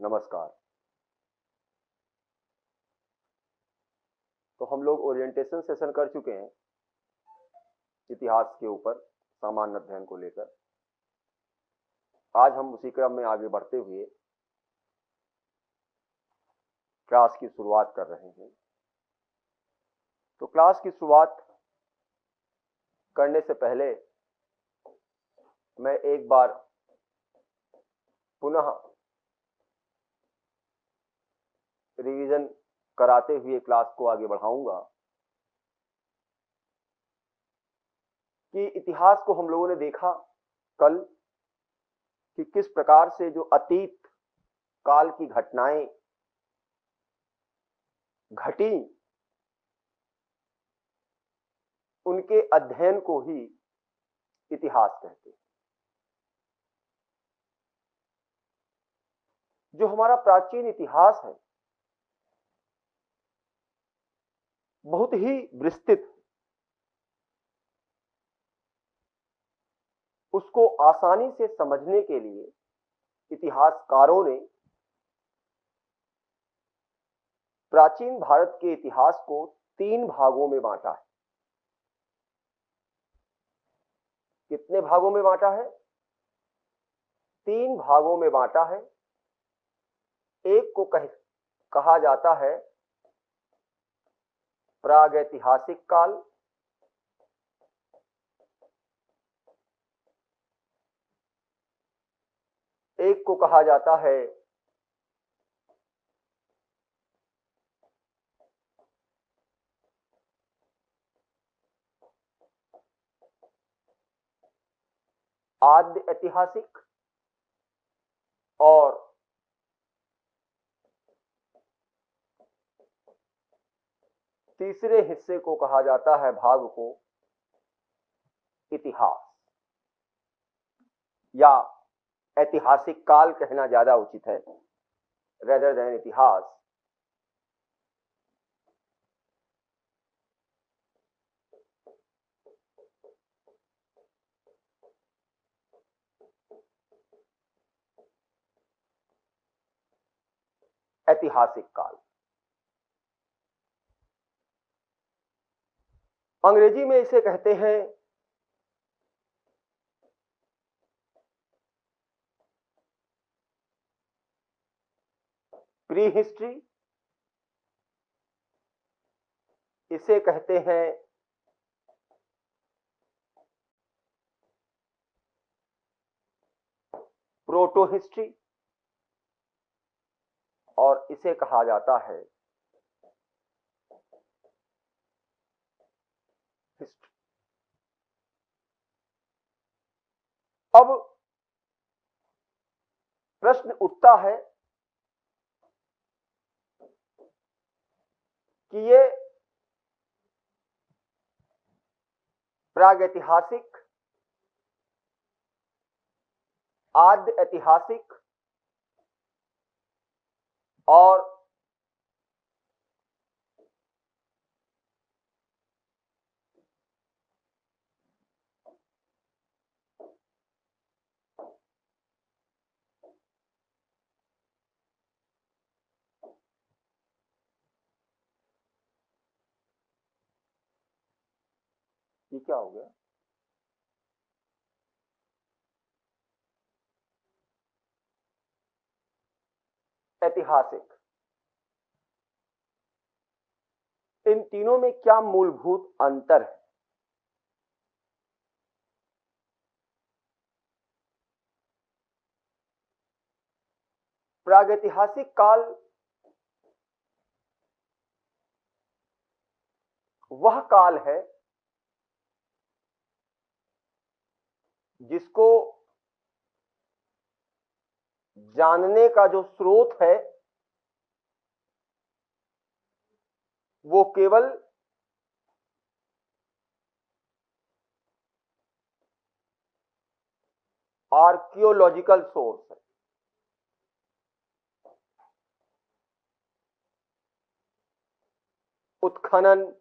नमस्कार। तो हम लोग ओरिएंटेशन सेशन कर चुके हैं इतिहास के ऊपर सामान्य अध्ययन को लेकर। आज हम उसी क्रम में आगे बढ़ते हुए क्लास की शुरुआत कर रहे हैं। तो क्लास की शुरुआत करने से पहले मैं एक बार पुनः रिवीजन कराते हुए क्लास को आगे बढ़ाऊंगा कि इतिहास को हम लोगों ने देखा कल कि किस प्रकार से जो अतीत काल की घटनाएं घटी उनके अध्ययन को ही इतिहास कहते हैं। जो हमारा प्राचीन इतिहास है बहुत ही विस्तृत, उसको आसानी से समझने के लिए इतिहासकारों ने प्राचीन भारत के इतिहास को 3 भागों में बांटा है। कितने भागों में बांटा है? 3 भागों में बांटा है। एक को कहा जाता है प्रागैतिहासिक काल, एक को कहा जाता है आद्य ऐतिहासिक और तीसरे हिस्से को कहा जाता है भाग को इतिहास या ऐतिहासिक काल कहना ज्यादा उचित है रेदर देन इतिहास। ऐतिहासिक काल अंग्रेजी में इसे कहते हैं प्री हिस्ट्री, इसे कहते हैं प्रोटो हिस्ट्री और इसे कहा जाता है हिस्ट्री। अब प्रश्न उठता है कि ये प्रागैतिहासिक, आद्य ऐतिहासिक और ये क्या हो गया? ऐतिहासिक, इन तीनों में क्या मूलभूत अंतर है? प्रागैतिहासिक काल वह काल है जिसको जानने का जो स्रोत है वो केवल आर्कियोलॉजिकल सोर्स है। उत्खनन,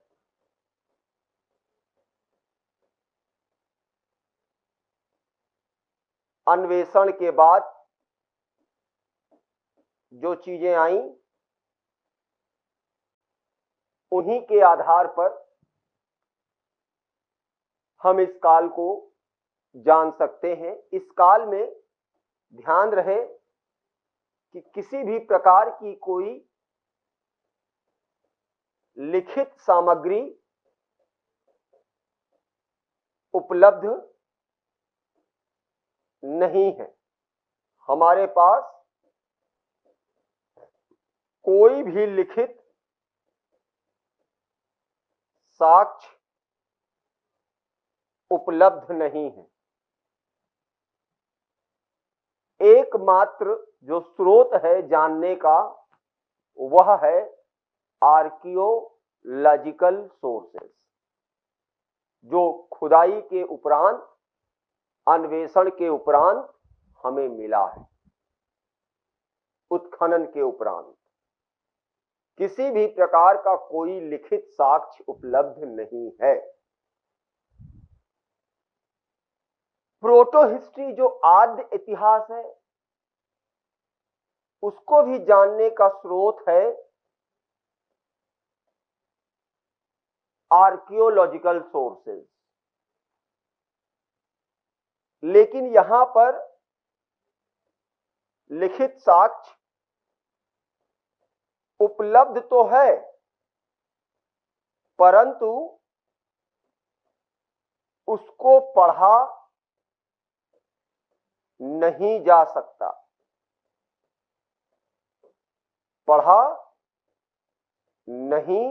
अन्वेषण के बाद जो चीजें आई उन्हीं के आधार पर हम इस काल को जान सकते हैं। इस काल में ध्यान रहे कि किसी भी प्रकार की कोई लिखित सामग्री उपलब्ध नहीं है। हमारे पास कोई भी लिखित साक्ष्य उपलब्ध नहीं है। एकमात्र जो स्रोत है जानने का वह है आर्कियोलॉजिकल सोर्सेस, जो खुदाई के उपरांत, अन्वेषण के उपरांत हमें मिला है। उत्खनन के उपरांत किसी भी प्रकार का कोई लिखित साक्ष्य उपलब्ध नहीं है। प्रोटो हिस्ट्री जो आद्य इतिहास है, उसको भी जानने का स्रोत है आर्कियोलॉजिकल सोर्सेस। लेकिन यहां पर लिखित साक्ष्य उपलब्ध तो है, परंतु उसको पढ़ा नहीं जा सकता। पढ़ा नहीं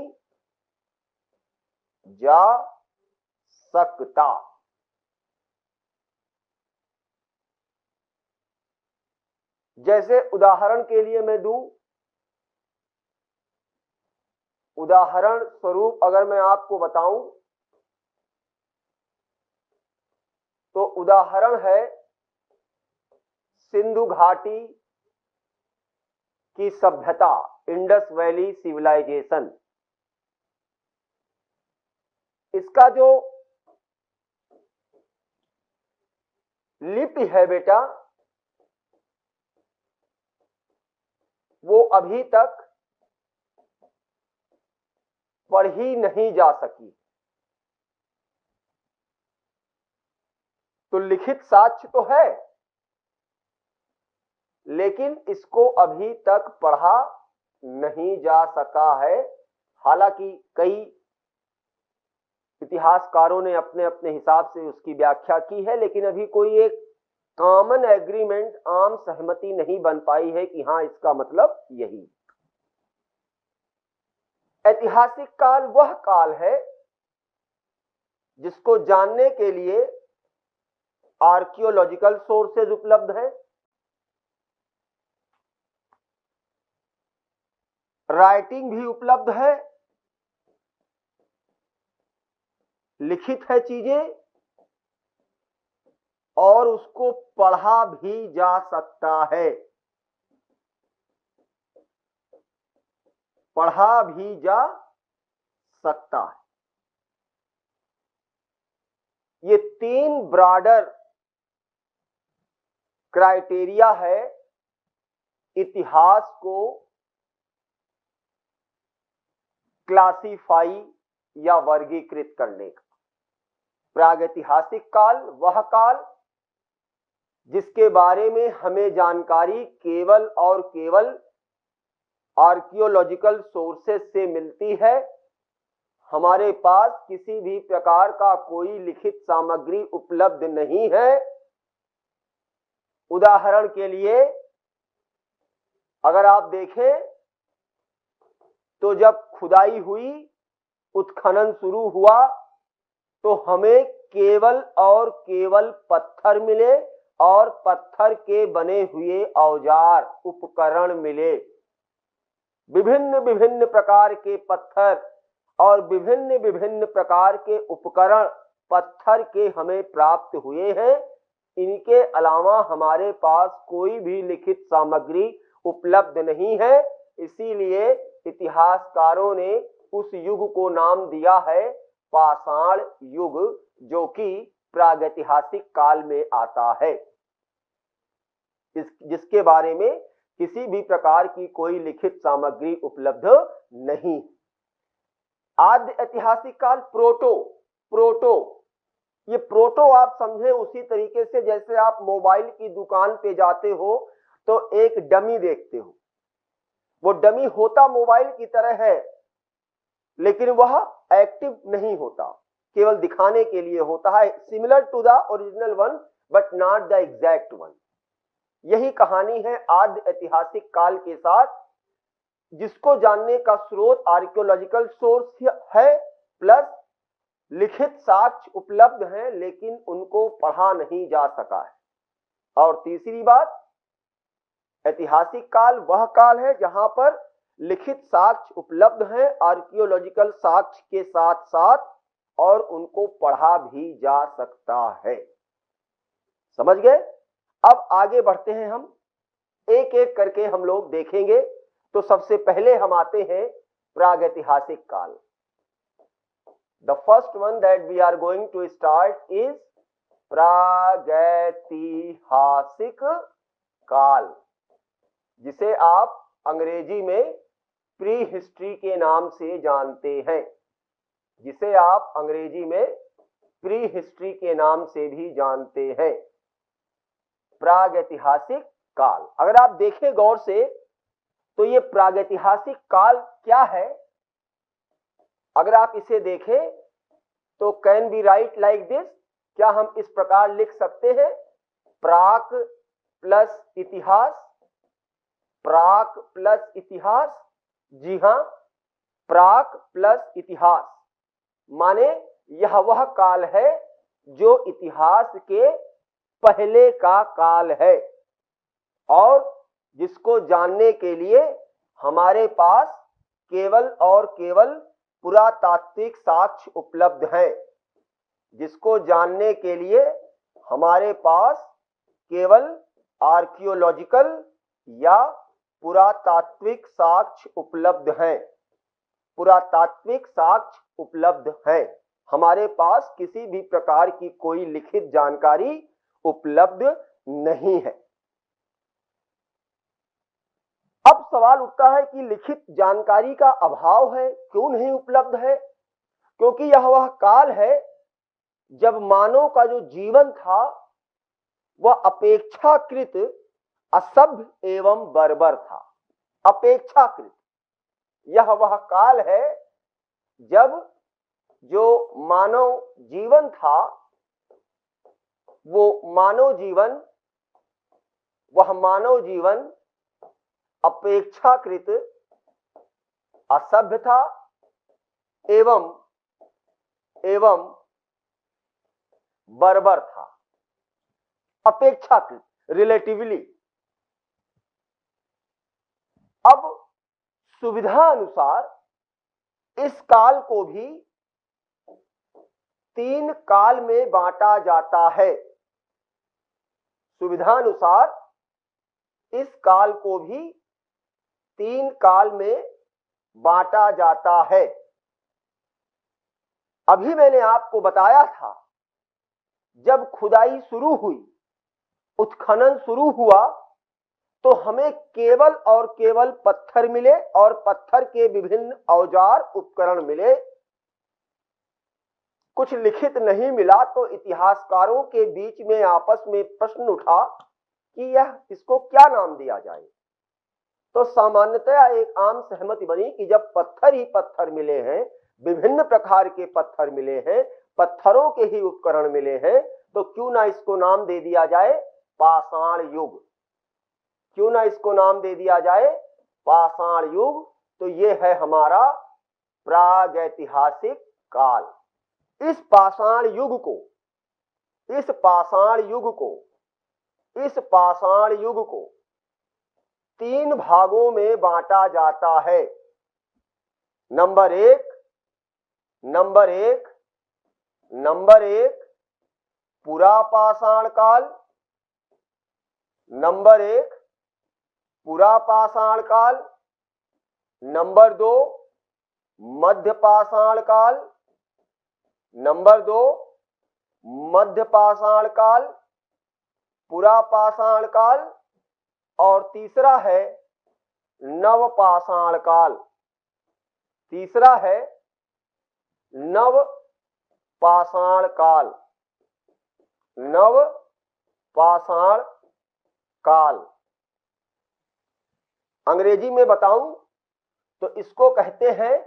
जा सकता। जैसे उदाहरण के लिए मैं दूं, उदाहरण स्वरूप अगर मैं आपको बताऊं तो उदाहरण है सिंधु घाटी की सभ्यता, इंडस वैली सिविलाइजेशन। इसका जो लिपि है बेटा, वो अभी तक पढ़ी नहीं जा सकी। तो लिखित साक्ष्य तो है, लेकिन इसको अभी तक पढ़ा नहीं जा सका है। हालांकि कई इतिहासकारों ने अपने अपने हिसाब से उसकी व्याख्या की है, लेकिन अभी कोई एक कॉमन एग्रीमेंट, आम सहमति नहीं बन पाई है कि हां इसका मतलब यही। ऐतिहासिक काल वह काल है जिसको जानने के लिए आर्कियोलॉजिकल सोर्सेज उपलब्ध हैं, राइटिंग भी उपलब्ध है, लिखित है चीजें, और उसको पढ़ा भी जा सकता है। पढ़ा भी जा सकता है। ये तीन ब्रॉडर क्राइटेरिया है इतिहास को क्लासिफाई या वर्गीकृत करने का। प्रागैतिहासिक काल वह काल जिसके बारे में हमें जानकारी केवल और केवल आर्कियोलॉजिकल सोर्सेस से मिलती है। हमारे पास किसी भी प्रकार का कोई लिखित सामग्री उपलब्ध नहीं है। उदाहरण के लिए अगर आप देखें तो जब खुदाई हुई, उत्खनन शुरू हुआ, तो हमें केवल और केवल पत्थर मिले और पत्थर के बने हुए औजार, उपकरण मिले। विभिन्न विभिन्न प्रकार के पत्थर और विभिन्न विभिन्न प्रकार के उपकरण पत्थर के हमें प्राप्त हुए हैं। इनके अलावा हमारे पास कोई भी लिखित सामग्री उपलब्ध नहीं है। इसीलिए इतिहासकारों ने उस युग को नाम दिया है पाषाण युग, जो कि प्रागैतिहासिक काल में आता है, जिसके बारे में किसी भी प्रकार की कोई लिखित सामग्री उपलब्ध नहीं। आद्य ऐतिहासिक काल, प्रोटो। प्रोटो, ये प्रोटो आप समझे उसी तरीके से जैसे आप मोबाइल की दुकान पे जाते हो तो एक डमी देखते हो, वो डमी होता मोबाइल की तरह है लेकिन वह एक्टिव नहीं होता, केवल दिखाने के लिए होता है। Similar to the original one but not the exact one. यही कहानी है आद्य ऐतिहासिक काल के साथ, जिसको जानने का स्रोत आर्कियोलॉजिकल सोर्स है प्लस लिखित साक्ष्य उपलब्ध हैं लेकिन उनको पढ़ा नहीं जा सका है। और तीसरी बात, ऐतिहासिक काल वह काल है जहां पर लिखित साक्ष्य उपलब्ध हैं आर्कियोलॉजिकल साक्ष्य के साथ साथ और उनको पढ़ा भी जा सकता है। समझ गए? अब आगे बढ़ते हैं, हम एक एक करके हम लोग देखेंगे। तो सबसे पहले हम आते हैं प्रागैतिहासिक काल। The first one that we are going to start is प्रागैतिहासिक काल, जिसे आप अंग्रेजी में प्री हिस्ट्री के नाम से जानते हैं, जिसे आप अंग्रेजी में प्री हिस्ट्री के नाम से भी जानते हैं। प्रागैतिहासिक काल अगर आप देखें गौर से तो ये प्रागैतिहासिक काल क्या है? अगर आप इसे देखें तो can be right like this, क्या हम इस प्रकार लिख सकते हैं? प्राक प्लस इतिहास, प्राक प्लस इतिहास। जी हां, प्राक प्लस इतिहास माने यह वह काल है जो इतिहास के पहले का काल है और जिसको जानने के लिए हमारे पास केवल और केवल पुरातात्विक साक्ष्य उपलब्ध हैं, जिसको जानने के लिए हमारे पास केवल आर्कियोलॉजिकल या पुरातात्विक साक्ष्य उपलब्ध हैं। पुरातात्विक साक्ष्य उपलब्ध हैं, हमारे पास किसी भी प्रकार की कोई लिखित जानकारी उपलब्ध नहीं है। अब सवाल उठता है कि लिखित जानकारी का अभाव है, क्यों नहीं उपलब्ध है? क्योंकि यह वह काल है जब मानव का जो जीवन था वह अपेक्षाकृत असभ्य एवं बर्बर था। अपेक्षाकृत, यह वह काल है जब जो मानव जीवन था वह मानव जीवन अपेक्षाकृत असभ्य था एवं बर्बर था। अपेक्षाकृत, रिलेटिवली। अब सुविधा अनुसार इस काल को भी 3 काल में बांटा जाता है। सुविधा अनुसार इस काल को भी 3 काल में बांटा जाता है। अभी मैंने आपको बताया था जब खुदाई शुरू हुई, उत्खनन शुरू हुआ तो हमें केवल और केवल पत्थर मिले और पत्थर के विभिन्न औजार उपकरण मिले, कुछ लिखित नहीं मिला। तो इतिहासकारों के बीच में आपस में प्रश्न उठा कि इसको क्या नाम दिया जाए। तो सामान्यतया एक आम सहमति बनी कि जब पत्थर ही पत्थर मिले हैं, विभिन्न प्रकार के पत्थर मिले हैं, पत्थरों के ही उपकरण मिले हैं, तो क्यों ना इसको नाम दे दिया जाए पाषाण युग। क्यों ना इसको नाम दे दिया जाए पाषाण युग। तो ये है हमारा प्रागैतिहासिक काल। इस पाषाण युग को 3 भागों में बांटा जाता है। नंबर एक पुरा पाषाण काल। नंबर 1 पुरा पाषाण काल। नंबर 2 मध्य पाषाण काल। नंबर 2 मध्य पाषाण काल, पुरा पाषाण काल और तीसरा है नवपाषाण काल। तीसरा है नवपाषाण काल। नवपाषाण काल अंग्रेजी में बताऊं तो इसको कहते हैं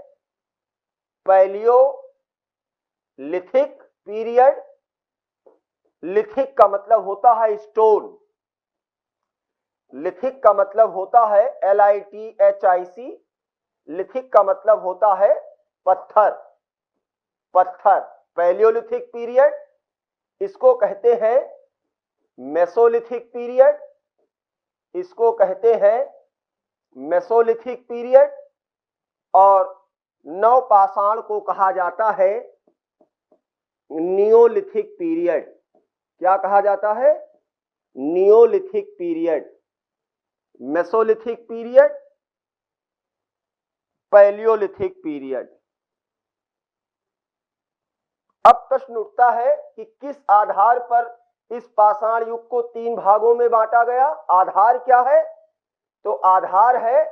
पैलियोलिथिक पीरियड। लिथिक का मतलब होता है स्टोन, लिथिक का मतलब होता है LITHIC, लिथिक का मतलब होता है पत्थर, पत्थर। पैलियोलिथिक पीरियड, इसको कहते हैं मेसोलिथिक पीरियड, इसको कहते हैं मेसोलिथिक पीरियड, और नवपाषाण को कहा जाता है नियोलिथिक पीरियड। क्या कहा जाता है? Neolithic period. Mesolithic period, Palaeolithic period. अब प्रश्न उठता है कि किस आधार पर इस पाषाण युग को 3 भागों में बांटा गया? आधार क्या है? तो आधार है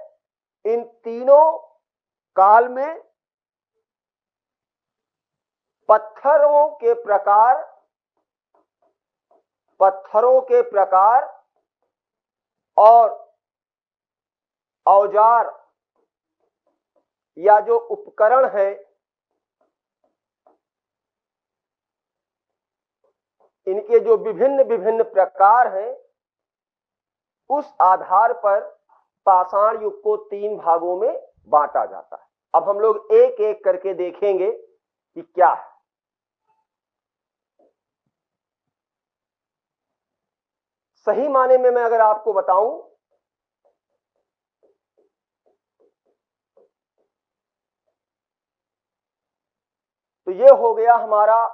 इन तीनों काल में पत्थरों के प्रकार, पत्थरों के प्रकार और औजार या जो उपकरण है, इनके जो विभिन्न विभिन्न प्रकार हैं, उस आधार पर पाषाण युग को 3 भागों में बांटा जाता है। अब हम लोग एक एक करके देखेंगे कि क्या है। सही माने में मैं अगर आपको बताऊं तो ये हो गया हमारा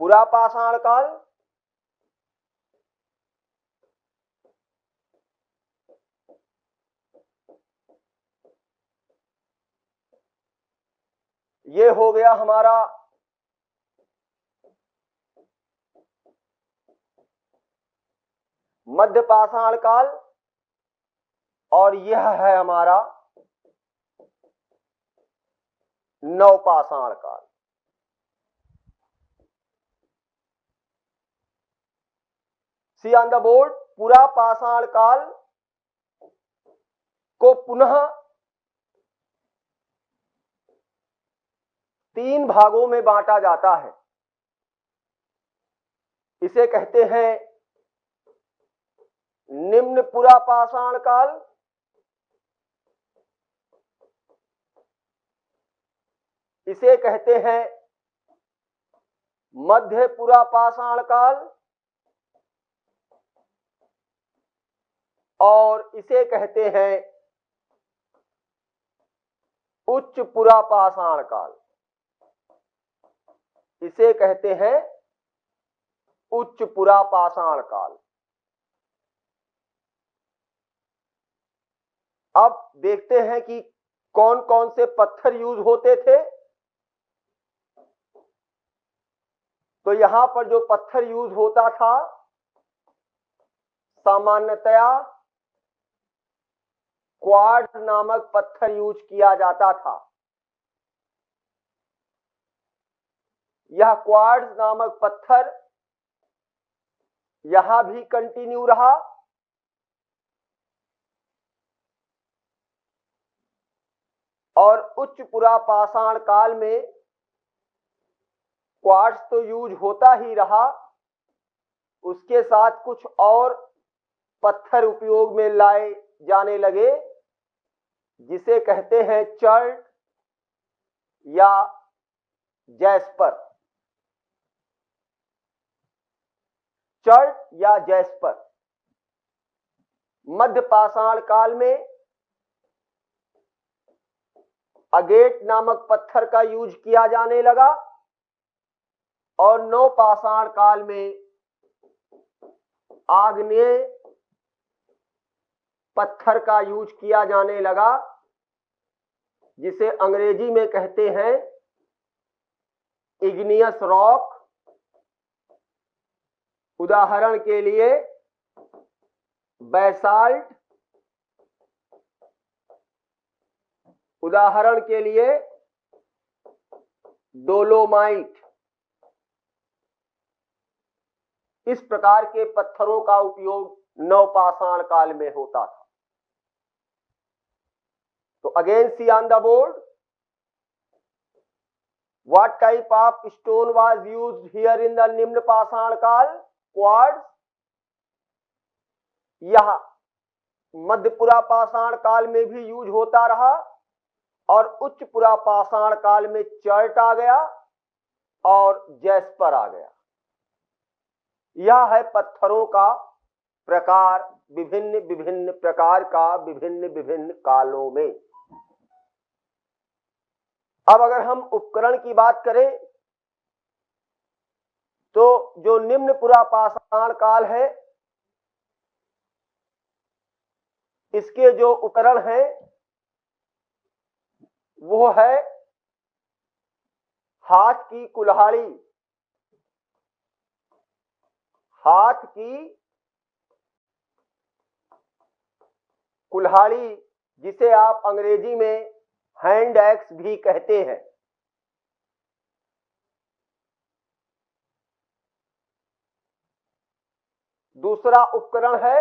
पुरा पाषाण काल, ये हो गया हमारा मध्य पाषाण काल, और यह है हमारा नवपाषाण काल। सी ऑन द बोर्ड, पूरा पाषाण काल को पुनः 3 भागों में बांटा जाता है। इसे कहते हैं निम्न पुरा पाषाण काल, इसे कहते हैं मध्य पुरा पाषाण काल, और इसे कहते हैं उच्च पुरा पाषाण काल। इसे कहते हैं उच्च पुरा पाषाण काल। अब देखते हैं कि कौन कौन से पत्थर यूज होते थे। तो यहां पर जो पत्थर यूज होता था सामान्यतया क्वार्ट्ज नामक पत्थर यूज किया जाता था। यह क्वार्ट्ज नामक पत्थर यहां भी कंटिन्यू रहा, और उच्च पुरा पाषाण काल में क्वार्ट्ज तो यूज होता ही रहा, उसके साथ कुछ और पत्थर उपयोग में लाए जाने लगे, जिसे कहते हैं चर्ट या जैस्पर। चर्ट या जैस्पर। मध्य पाषाण काल में अगेट नामक पत्थर का यूज किया जाने लगा, और नवपाषाण काल में आग्नेय पत्थर का यूज किया जाने लगा, जिसे अंग्रेजी में कहते हैं इग्नियस रॉक उदाहरण के लिए बैसाल्ट, उदाहरण के लिए डोलोमाइट, इस प्रकार के पत्थरों का उपयोग नवपाषाण काल में होता था। तो again see on the board, what type of stone was used here in the निम्न पाषाण काल? क्वार्ट्ज। यह मध्य पुरा पाषाण काल में भी यूज होता रहा और उच्च पुरा पाषाण काल में चर्ट आ गया और जैस्पर आ गया। यह है पत्थरों का प्रकार, विभिन्न विभिन्न प्रकार का विभिन्न विभिन्न कालों में। अब अगर हम उपकरण की बात करें तो जो निम्न पुरा पाषाण काल है इसके जो उपकरण हैं वो है हाथ की कुल्हाड़ी, हाथ की कुल्हाड़ी जिसे आप अंग्रेजी में हैंड एक्स भी कहते हैं। दूसरा उपकरण है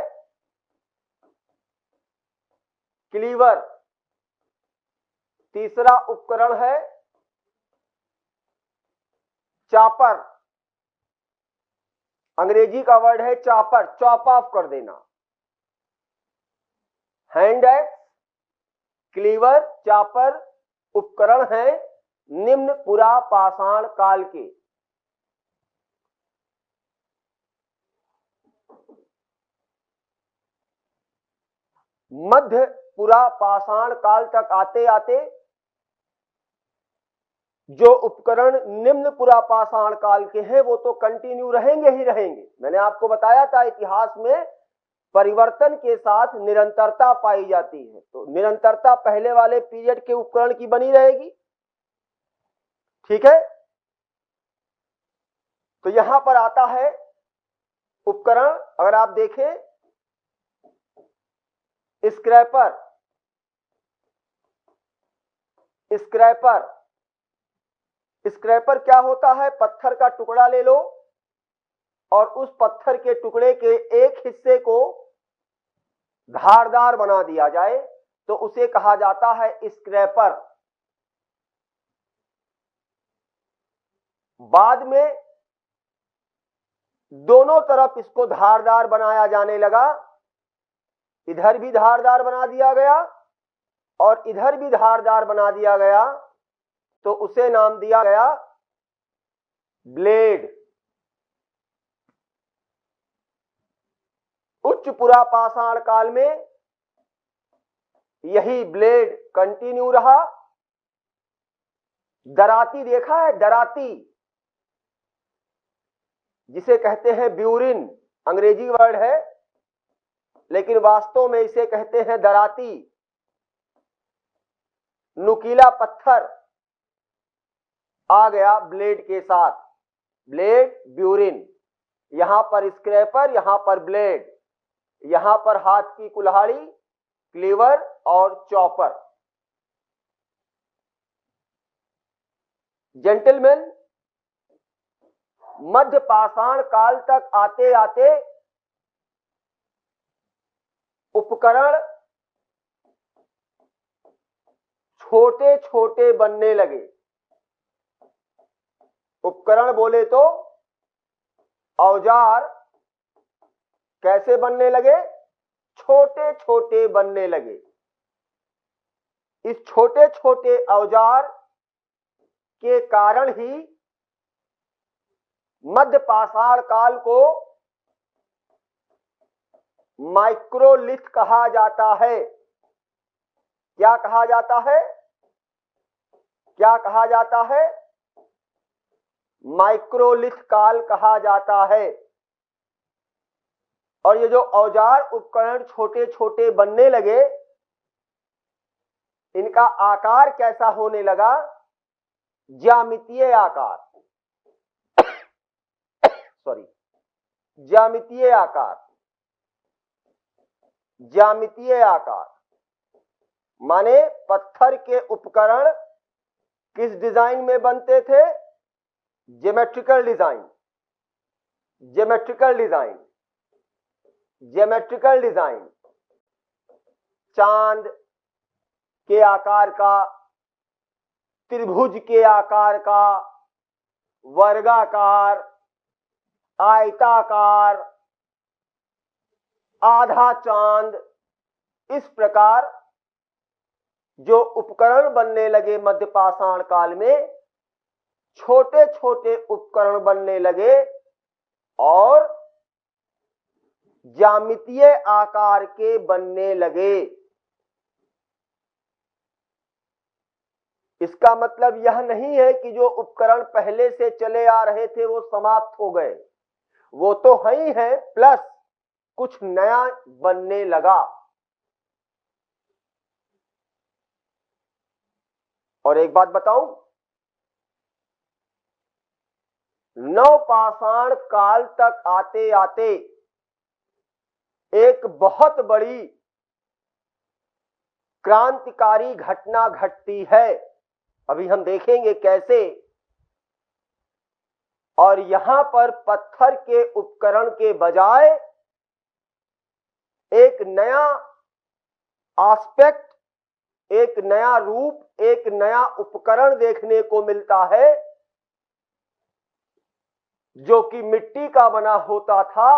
क्लीवर। तीसरा उपकरण है चॉपर। अंग्रेजी का वर्ड है चॉपर, चॉप ऑफ कर देना। हैंड एक्स, क्लीवर, चॉपर उपकरण हैं निम्न पुरा पाषाण काल के। मध्य पुरा पाषाण काल तक आते आते जो उपकरण निम्न पुरा पाषाण काल के हैं वो तो कंटिन्यू रहेंगे ही रहेंगे। मैंने आपको बताया था इतिहास में परिवर्तन के साथ निरंतरता पाई जाती है, तो निरंतरता पहले वाले पीरियड के उपकरण की बनी रहेगी। ठीक है, तो यहां पर आता है उपकरण, अगर आप देखें स्क्रैपर, स्क्रैपर, स्क्रैपर क्या होता है? पत्थर का टुकड़ा ले लो और उस पत्थर के टुकड़े के एक हिस्से को धारदार बना दिया जाए तो उसे कहा जाता है स्क्रैपर। बाद में दोनों तरफ इसको धारदार बनाया जाने लगा, इधर भी धारदार बना दिया गया और इधर भी धारदार बना दिया गया, तो उसे नाम दिया गया ब्लेड। उच्च पुरा पाषाण काल में यही ब्लेड कंटिन्यू रहा। दराती देखा है? दराती जिसे कहते हैं ब्यूरिन, अंग्रेजी वर्ड है लेकिन वास्तव में इसे कहते हैं दराती। नुकीला पत्थर आ गया ब्लेड के साथ, ब्लेड, ब्यूरिन। यहां पर स्क्रैपर, यहां पर ब्लेड, यहां पर हाथ की कुल्हाड़ी, क्लीवर और चॉपर। जेंटलमैन, मध्य पाषाण काल तक आते आते उपकरण छोटे छोटे बनने लगे। उपकरण बोले तो औजार कैसे बनने लगे? छोटे छोटे बनने लगे। इस छोटे छोटे औजार के कारण ही मध्य पाषाण काल को माइक्रोलिथ कहा जाता है। क्या कहा जाता है? क्या कहा जाता है? माइक्रोलिथ काल कहा जाता है। और ये जो औजार उपकरण छोटे छोटे बनने लगे, इनका आकार कैसा होने लगा? ज्यामितीय आकार। सॉरी, ज्यामितीय आकार, ज्यामितीय आकार माने पत्थर के उपकरण किस डिजाइन में बनते थे? Geometrical design, geometrical design, geometrical design. चांद के आकार का, त्रिभुज के आकार का, वर्गाकार, आयताकार, आधा चांद, इस प्रकार जो उपकरण बनने लगे मध्य पाषाण काल में, छोटे छोटे उपकरण बनने लगे और ज्यामितीय आकार के बनने लगे। इसका मतलब यह नहीं है कि जो उपकरण पहले से चले आ रहे थे वो समाप्त हो गए, वो तो है ही है, प्लस कुछ नया बनने लगा। और एक बात बताऊं, नवपाषाण काल तक आते आते एक बहुत बड़ी क्रांतिकारी घटना घटती है। अभी हम देखेंगे कैसे। और यहां पर पत्थर के उपकरण के बजाय एक नया एस्पेक्ट, एक नया रूप, एक नया उपकरण देखने को मिलता है, जो कि मिट्टी का बना होता था।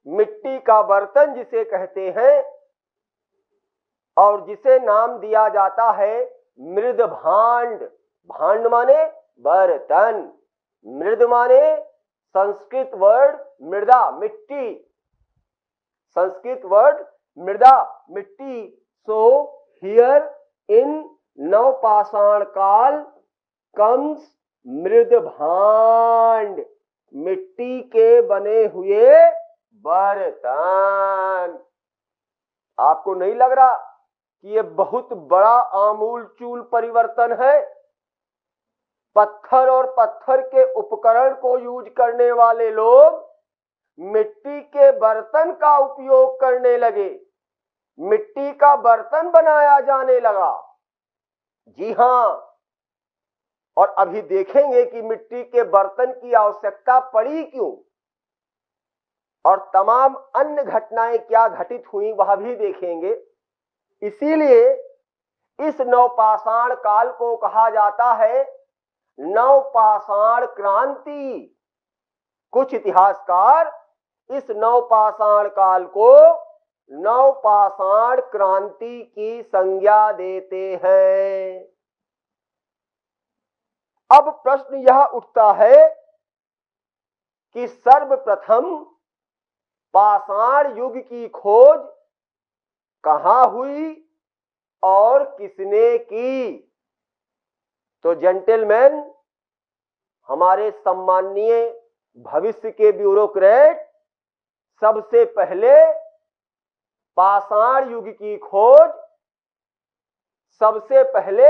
मिट्टी का बर्तन जिसे कहते हैं और जिसे नाम दिया जाता है मृद भांड। भांड माने बर्तन, मृद माने संस्कृत वर्ड मृदा, मिट्टी, संस्कृत वर्ड मृदा, मिट्टी। सो हियर इन नवपाषाण काल कम्स मृद भांड, मिट्टी के बने हुए बर्तन। आपको नहीं लग रहा कि ये बहुत बड़ा आमूलचूल परिवर्तन है? पत्थर और पत्थर के उपकरण को यूज करने वाले लोग मिट्टी के बर्तन का उपयोग करने लगे, मिट्टी का बर्तन बनाया जाने लगा। जी हां, और अभी देखेंगे कि मिट्टी के बर्तन की आवश्यकता पड़ी क्यों और तमाम अन्य घटनाएं क्या घटित हुई वह भी देखेंगे। इसीलिए इस नवपाषाण काल को कहा जाता है नवपाषाण क्रांति। कुछ इतिहासकार इस नवपाषाण काल को नवपाषाण क्रांति की संज्ञा देते हैं। अब प्रश्न यह उठता है कि सर्वप्रथम पाषाण युग की खोज कहां हुई और किसने की? तो जेंटलमैन, हमारे सम्माननीय भविष्य के ब्यूरोक्रेट सबसे पहले पाषाण युग की खोज, सबसे पहले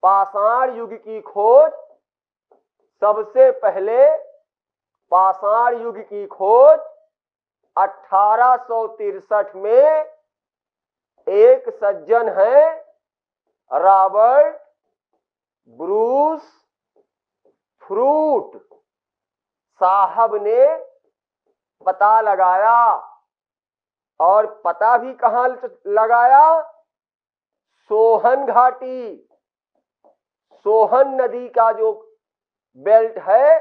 पाषाण युग की खोज, सबसे पहले पाषाण युग की खोज 1863 में एक सज्जन हैं रॉबर्ट ब्रूस फ्रूट साहब ने पता लगाया। और पता भी कहां लगाया? सोहन घाटी, सोहन नदी का जो बेल्ट है,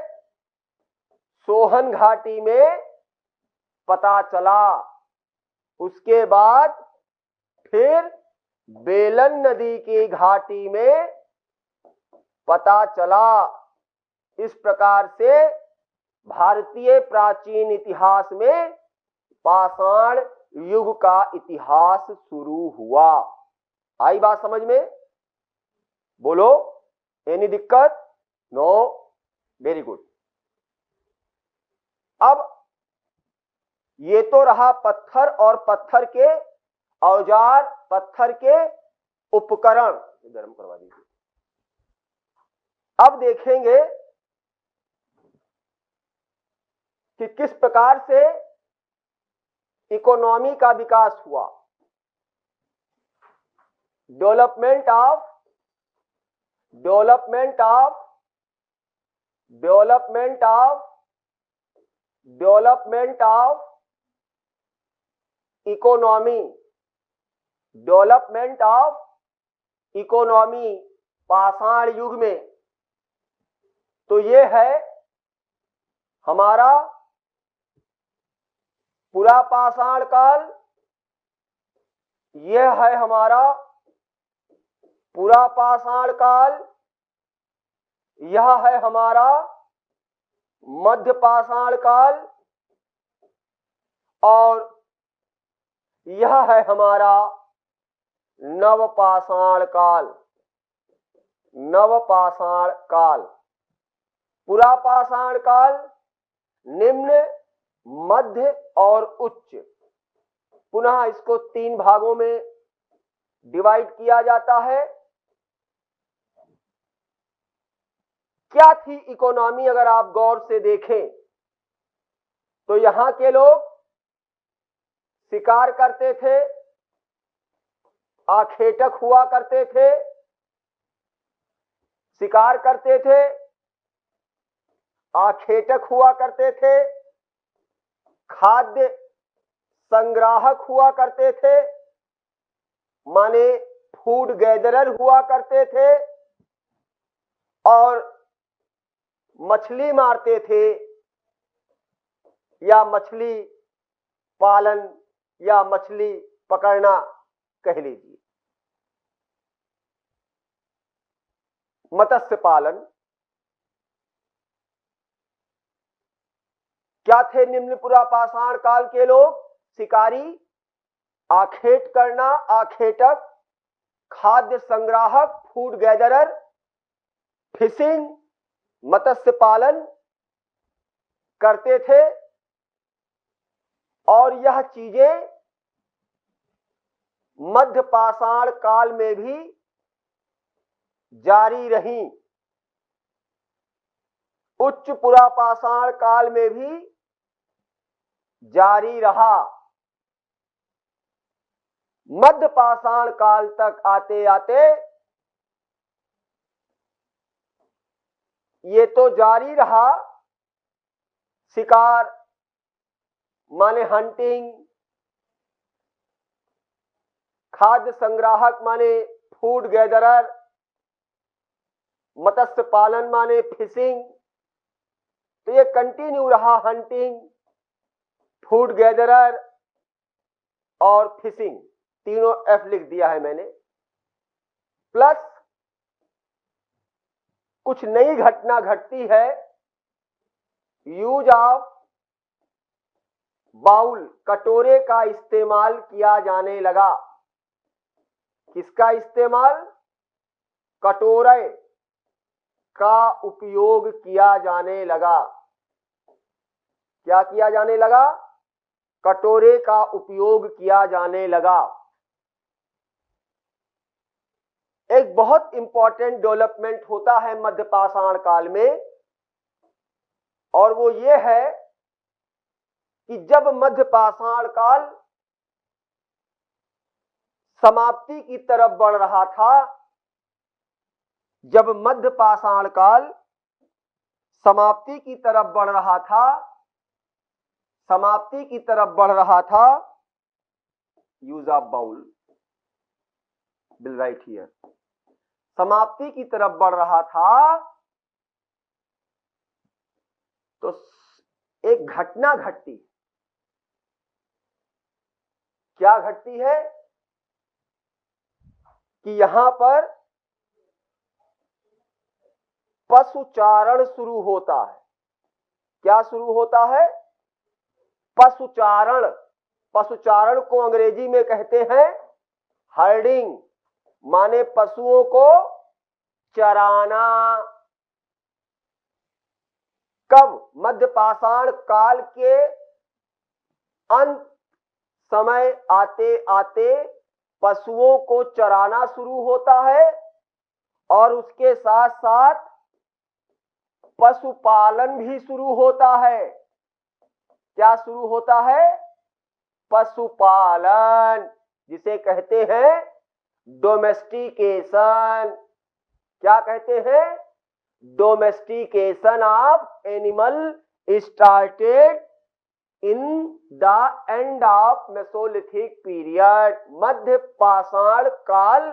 सोहन घाटी में पता चला। उसके बाद फिर बेलन नदी की घाटी में पता चला। इस प्रकार से भारतीय प्राचीन इतिहास में पाषाण युग का इतिहास शुरू हुआ। आई बात समझ में? बोलो, एनी दिक्कत? नो? Very good. अब ये तो रहा पत्थर और पत्थर के औजार, पत्थर के उपकरण। गर्म करवा दीजिए। अब देखेंगे कि किस प्रकार से इकोनॉमी का विकास हुआ। Development of economy, development of economy पाषाण युग में। तो ये है हमारा पुरा पाषाण काल, यह है हमारा पुरा पाषाण काल, यह है हमारा मध्य पाषाण काल, और यह है हमारा नवपाषाण काल। नवपाषाण काल, पुरा पाषाण काल निम्न, मध्य और उच्च। पुनः इसको 3 भागों में डिवाइड किया जाता है। क्या थी इकोनॉमी? अगर आप गौर से देखें तो यहां के लोग शिकार करते थे, आखेटक हुआ करते थे, शिकार करते थे, आखेटक हुआ करते थे, खाद्य संग्राहक हुआ करते थे, माने फूड गैदरर हुआ करते थे, और मछली मारते थे या मछली पालन या मछली पकड़ना कह लीजिए, मत्स्य पालन। क्या थे निम्न पुरा पाषाण काल के लोग? शिकारी, आखेट करना, आखेटक, खाद्य संग्राहक, फूड गैदरर, फिशिंग, मत्स्य पालन करते थे। और यह चीजें मध्य पाषाण काल में भी जारी रहीं, उच्च पुरा पाषाण काल में भी जारी रहा। मध्य पाषाण काल तक आते आते ये तो जारी रहा, शिकार माने हंटिंग, खाद्य संग्राहक माने फूड गैदरर, मत्स्य पालन माने फिशिंग। तो ये कंटिन्यू रहा, हंटिंग, फूड गैदरर और फिशिंग, तीनों एफ लिख दिया है मैंने। प्लस कुछ नई घटना घटती है, यूज ऑफ बाउल, कटोरे का इस्तेमाल किया जाने लगा। किसका इस्तेमाल? कटोरे का उपयोग किया जाने लगा। क्या किया जाने लगा? कटोरे का उपयोग किया जाने लगा। एक बहुत इंपॉर्टेंट डेवलपमेंट होता है मध्य पाषाण काल में, और वो ये है कि जब मध्य पाषाण काल समाप्ति की तरफ बढ़ रहा था, जब मध्य पाषाण काल समाप्ति की तरफ बढ़ रहा था, समाप्ति की तरफ बढ़ रहा था, use of bowl will right here, समाप्ति की तरफ बढ़ रहा था, तो एक घटना घटती। क्या घटती है? कि यहां पर पशुचारण शुरू होता है। क्या शुरू होता है? पशुचारण। पशुचारण को अंग्रेजी में कहते हैं हर्डिंग, माने पशुओं को चराना। कब? मध्य पाषाण काल के अंत समय आते आते पशुओं को चराना शुरू होता है, और उसके साथ साथ पशुपालन भी शुरू होता है। क्या शुरू होता है? पशुपालन, जिसे कहते हैं डोमेस्टिकेशन। क्या कहते हैं? Domestication of animal started in the end of Mesolithic period. मध्य पाषाण काल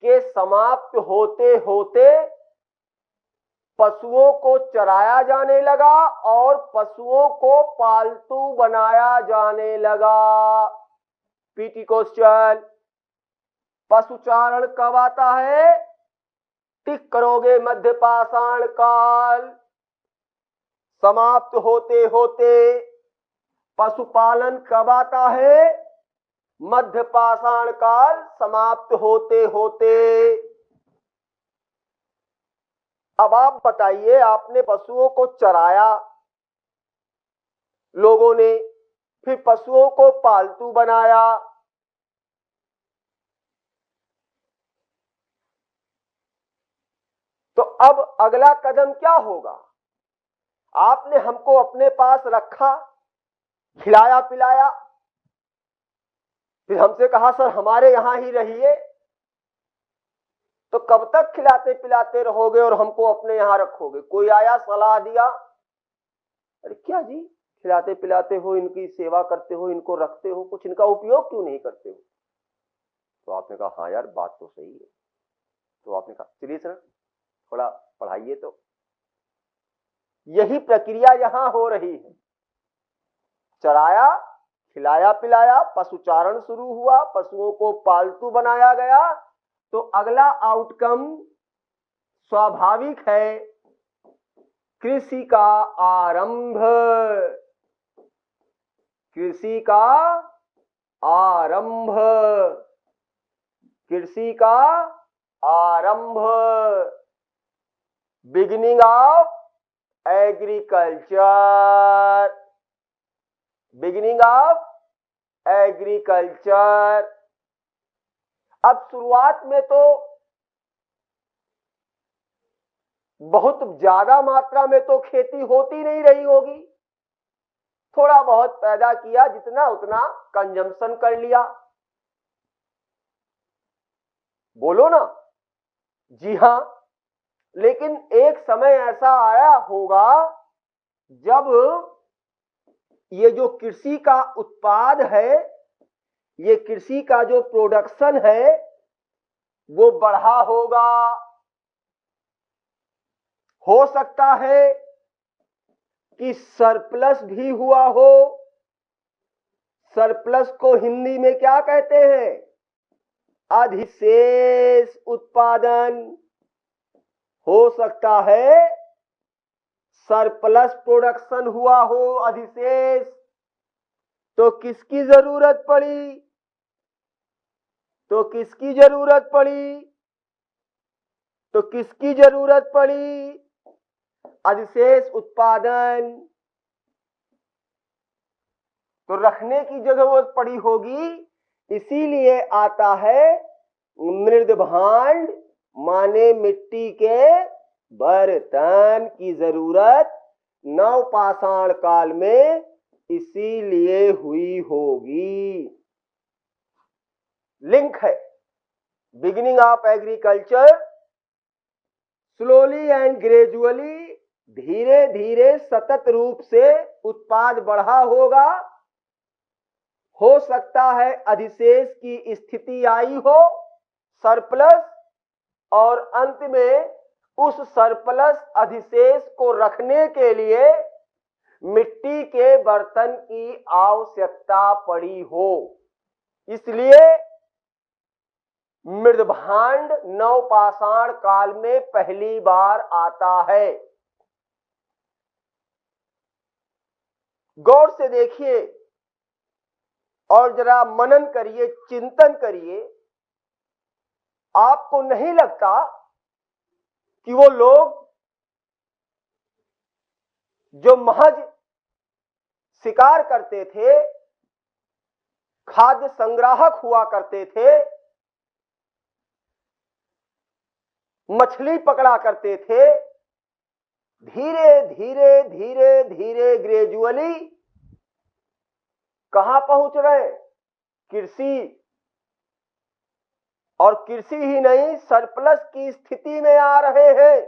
के समाप्त होते होते पशुओं को चराया जाने लगा और पशुओं को पालतू बनाया जाने लगा। पीटी क्वेश्चन, पशुचारण कब आता है? टिक करोगे, मध्य पाषाण काल समाप्त होते होते। पशुपालन कब आता है? मध्य पाषाण काल समाप्त होते होते। अब आप बताइए, आपने पशुओं को चराया लोगों ने, फिर पशुओं को पालतू बनाया, तो अब अगला कदम क्या होगा? आपने हमको अपने पास रखा, खिलाया पिलाया, फिर हमसे कहा सर हमारे यहां ही रहिए। तो कब तक खिलाते पिलाते रहोगे और हमको अपने यहां रखोगे? कोई आया सलाह दिया, अरे क्या जी खिलाते पिलाते हो, इनकी सेवा करते हो, इनको रखते हो, कुछ इनका उपयोग क्यों नहीं करते हो? तो आपने कहा हाँ यार बात तो सही है। तो आपने कहा चलिए सर थोड़ा पढ़ाइए। तो यही प्रक्रिया यहां हो रही है। चराया, खिलाया पिलाया, पशुचारण शुरू हुआ, पशुओं को पालतू बनाया गया। तो अगला आउटकम स्वाभाविक है, कृषि का आरंभ। कृषि का आरंभ, कृषि का आरंभ, beginning of agriculture, beginning of agriculture. अब शुरुआत में तो बहुत ज्यादा मात्रा में तो खेती होती नहीं रही होगी, थोड़ा बहुत पैदा किया, जितना उतना कंजम्पशन कर लिया। बोलो ना, जी हां। लेकिन एक समय ऐसा आया होगा जब ये जो कृषि का उत्पाद है, ये कृषि का जो प्रोडक्शन है वो बढ़ा होगा। हो सकता है कि सरप्लस भी हुआ हो। सरप्लस को हिंदी में क्या कहते हैं? अधिशेष उत्पादन। हो सकता है सरप्लस प्रोडक्शन हुआ हो, अधिशेष। तो किसकी जरूरत पड़ी? तो किसकी जरूरत पड़ी? तो किसकी जरूरत पड़ी? अधिशेष उत्पादन। तो रखने की जरूरत पड़ी होगी, इसीलिए आता है मृद भांड, माने मिट्टी के बर्तन की जरूरत नवपाषाण काल में इसीलिए हुई होगी। लिंक है, beginning of agriculture, slowly and gradually, धीरे धीरे सतत रूप से उत्पाद बढ़ा होगा। हो सकता है अधिशेष की स्थिति आई हो, सरप्लस, और अंत में उस सरप्लस अधिशेष को रखने के लिए मिट्टी के बर्तन की आवश्यकता पड़ी हो। इसलिए मृदभांड नवपाषाण काल में पहली बार आता है। गौर से देखिए और जरा मनन करिए, चिंतन करिए। आपको नहीं लगता कि वो लोग जो महज शिकार करते थे, खाद्य संग्राहक हुआ करते थे, मछली पकड़ा करते थे, धीरे धीरे धीरे धीरे ग्रेजुअली कहां पहुंच रहे हैं? कृषि, और कृषि ही नहीं, सरप्लस की स्थिति में आ रहे हैं।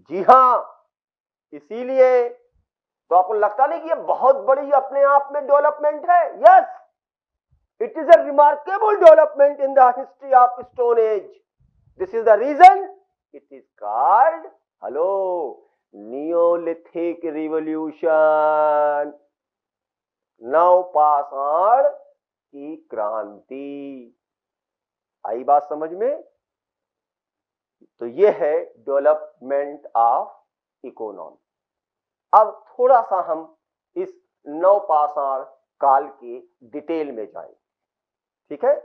जी हां, इसीलिए तो आपको लगता नहीं कि ये बहुत बड़ी अपने आप में डेवलपमेंट है? Yes, it is a remarkable development in the history of Stone Age. This is the reason it is called, hello, Neolithic Revolution, नवपाषाण की क्रांति। आई बात समझ में? तो ये है डेवलपमेंट ऑफ इकोनॉमी। अब थोड़ा सा हम इस नवपाषाण काल के डिटेल में जाएं, ठीक है?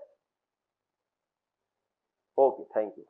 Okay, thank you.